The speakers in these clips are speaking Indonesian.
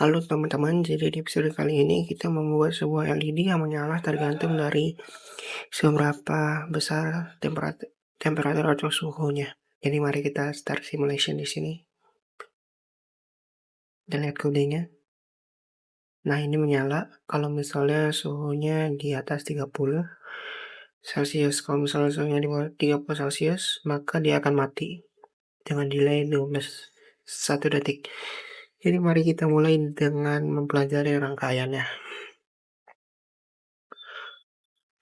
Halo teman-teman, jadi di episode kali ini kita membuat sebuah LED yang menyala tergantung dari seberapa besar temperatur atau suhunya. Jadi mari kita start simulation di sini dan lihat kodenya. Nah, ini menyala kalau misalnya suhunya di atas 30 Celcius. Kalau misalnya suhunya di bawah 30 Celcius, maka dia akan mati dengan delay 1 detik. Jadi mari kita mulai dengan mempelajari rangkaiannya.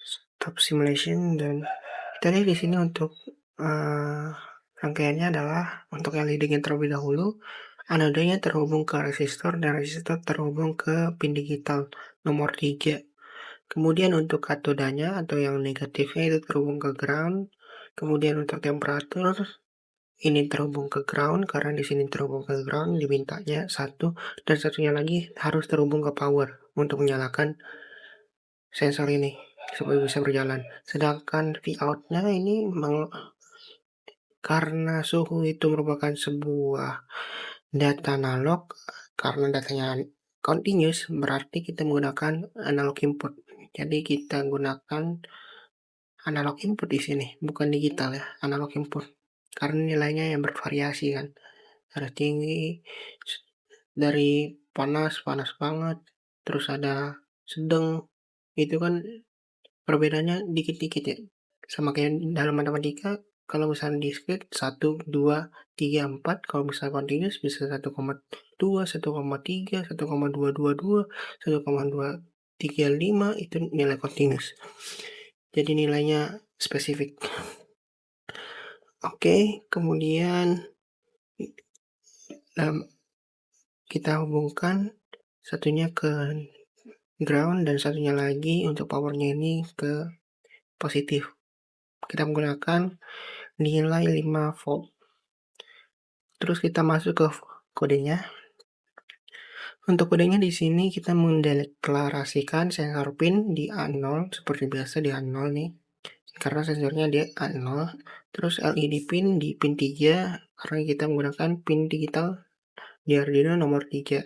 Stop simulation dan kita lihat di sini untuk rangkaiannya adalah untuk LED-nya terlebih dahulu, anodenya terhubung ke resistor dan resistor terhubung ke pin digital nomor 3. Kemudian untuk katodanya atau yang negatifnya itu terhubung ke ground. Kemudian untuk temperatur ini terhubung ke ground karena di sini terhubung ke ground dimintanya 1 dan satunya lagi harus terhubung ke power untuk menyalakan sensor ini supaya bisa berjalan. Sedangkan Vout-nya ini karena suhu itu merupakan sebuah data analog, karena datanya continuous, berarti kita menggunakan analog input. Jadi kita gunakan analog input di sini, bukan digital ya, analog input. Karena nilainya yang bervariasi kan, ada tinggi, dari panas banget, terus ada sedang, itu kan perbedaannya dikit-dikit ya. Sama kayak dalam matematika, kalau misalnya discrete 1, 2, 3, 4, kalau misalnya continuous bisa 1,2, 1,3, 1,222, 1,235 itu nilai continuous. Jadi nilainya spesifik. Oke, kemudian kita hubungkan satunya ke ground dan satunya lagi untuk powernya ini ke positif. Kita menggunakan nilai 5 volt. Terus kita masuk ke kodenya. Untuk kodenya di sini kita mendeklarasikan sensor pin di A0 seperti biasa di A0 nih. Karena sensornya di A0. Terus LED pin di pin 3 karena kita menggunakan pin digital di Arduino nomor 3.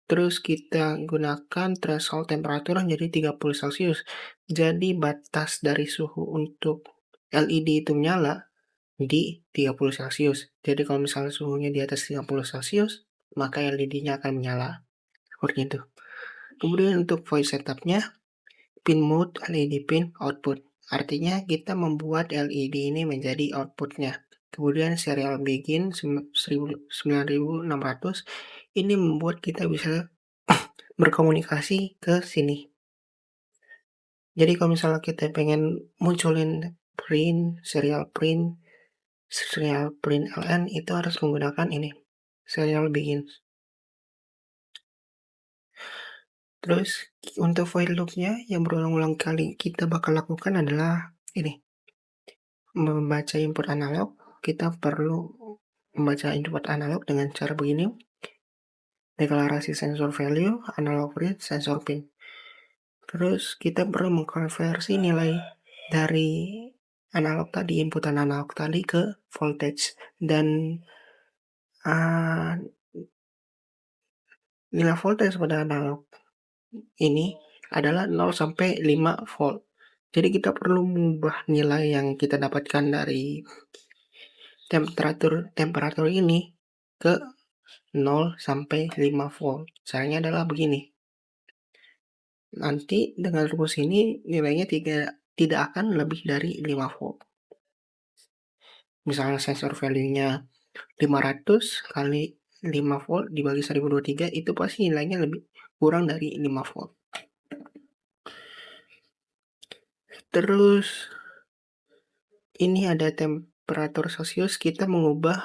Terus kita gunakan threshold temperatur jadi 30 Celcius. Jadi batas dari suhu untuk LED itu menyala di 30 Celcius. Jadi kalau misalnya suhunya di atas 30 Celcius, maka LED-nya akan menyala. Seperti itu. Kemudian untuk voice setupnya, pin mode LED pin output. Artinya kita membuat LED ini menjadi outputnya. Kemudian serial begin 9600 ini membuat kita bisa berkomunikasi ke sini. Jadi kalau misalnya kita pengen munculin serial print LN itu harus menggunakan ini, serial begin. Terus untuk while loop-nya yang berulang-ulang kali kita bakal lakukan adalah ini, membaca input analog. Kita perlu membaca input analog dengan cara begini, deklarasi sensor value, analog read, sensor pin. Terus kita perlu mengkonversi nilai dari analog tadi, inputan analog tadi ke voltage dan nilai voltage pada analog ini adalah 0 sampai 5 volt. Jadi kita perlu mengubah nilai yang kita dapatkan dari temperatur ini ke 0 sampai 5 volt. Caranya adalah begini. Nanti dengan rumus ini nilainya tidak akan lebih dari 5 volt. Misalnya sensor value-nya 500 kali 5 volt dibagi 1023 itu pasti nilainya lebih kurang dari 5 volt. Terus ini ada temperatur Celcius, kita mengubah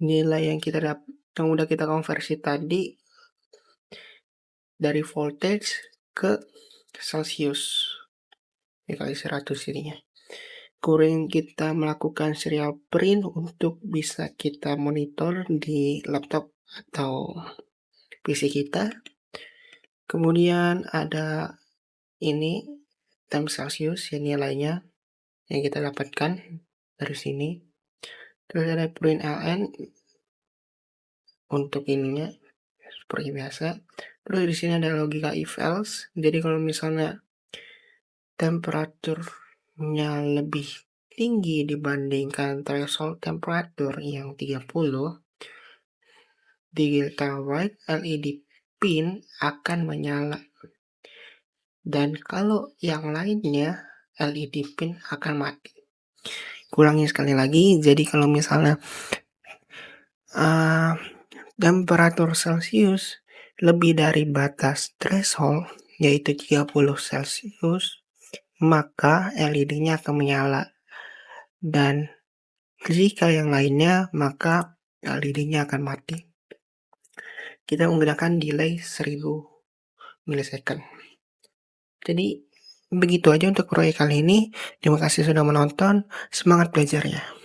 nilai yang udah kita konversi tadi dari voltage ke Celsius. Dikali 100 jadinya. Kemudian kita melakukan serial print untuk bisa kita monitor di laptop atau PC kita. Kemudian ada ini temp Celsius ya nilainya yang kita dapatkan dari sini. Terus ada print ln untuk ininya seperti biasa. Terus di sini ada logika if else. Jadi kalau misalnya temperaturnya lebih tinggi dibandingkan threshold temperatur yang 30, di gilterweight LED pin akan menyala. Dan kalau yang lainnya, LED pin akan mati. Ulangi sekali lagi, jadi kalau misalnya temperatur Celcius lebih dari batas threshold, yaitu 30 Celcius, maka LED-nya akan menyala. Dan jika yang lainnya, maka LED-nya akan mati. Kita menggunakan delay 1000 milisecond. Jadi begitu aja untuk proyek kali ini. Terima kasih sudah menonton. Semangat belajarnya.